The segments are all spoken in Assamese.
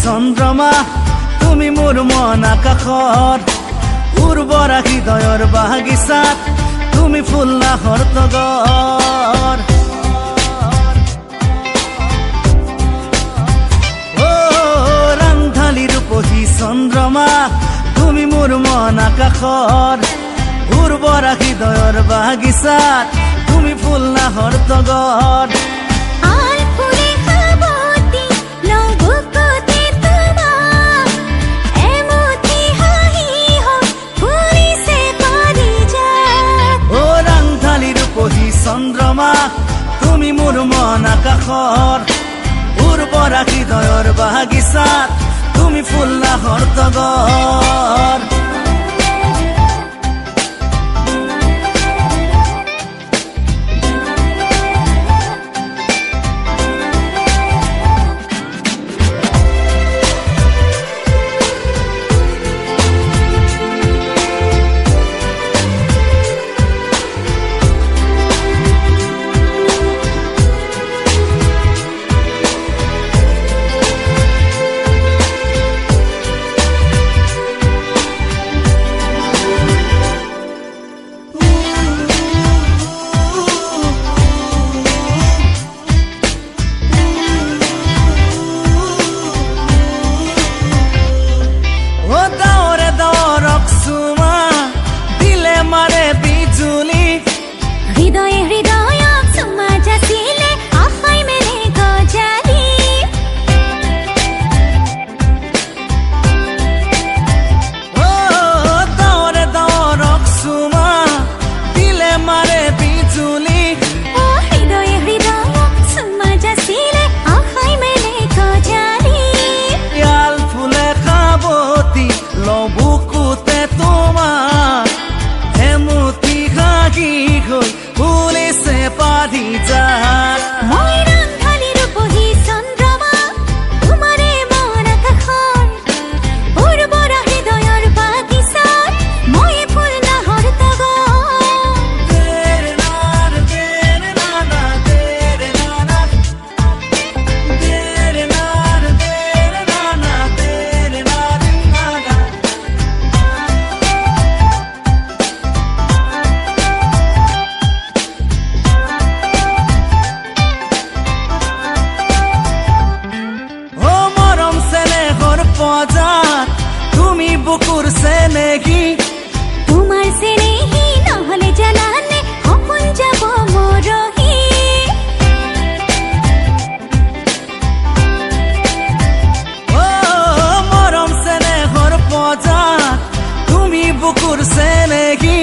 চন্দ্ৰমা তুমি মোৰ মন আকাশত উৰ্বৰা হৃদয়ৰ বাগিচাত তুমি ফুলনাহৰ তগৰ ৰাংঢালী ৰূপহী চন্দ্ৰমা তুমি মোৰ মন আকাশত উৰ্বৰা হৃদয়ৰ বাগিচাত তুমি ফুলনাহৰ তগৰ চন্দ্ৰমা তুমি মোৰ মন আকাশৰ উৰ্বৰা হৃদয়ৰ বাগিচাত তুমি ফুলনাহৰ তগৰ তুমি বুকুৰ চেনেহী তোমাৰ চেনেহী নহলে জানানে সপোন যাব মৰহি মৰম চেনেহৰ পজাত তুমি বুকুৰ চেনেহী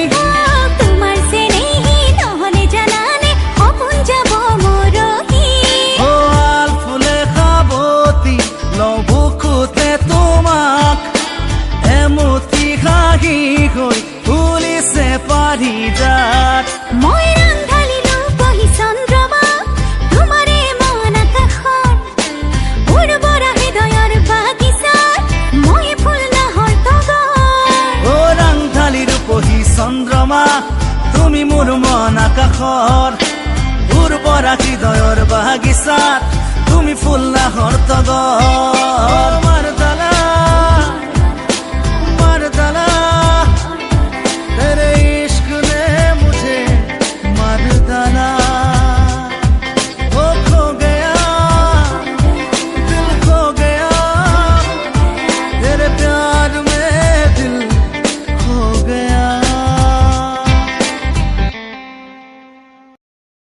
তোমাৰ চেনেহী নহলে জানানে সপোন যাব মৰহি আল ফুলে খাবতি লবুকুতে তোমাক এমুঠি হাঁহি হৈ ফুলিছে পাৰিজাত মই ৰাংঢালীলো বহি চন্দ্ৰমা তোমাৰে মন আকাশত উৰ্বৰা হৃদয়ৰ বাগিচাত মই ফুলনাহৰ তগৰ ৰাংঢালীৰ বহি চন্দ্ৰমা তুমি মোৰ মন আকাশৰ উৰ্বৰা হৃদয়ৰ বাগিচাত তুমি ফুলনাহৰ তগৰ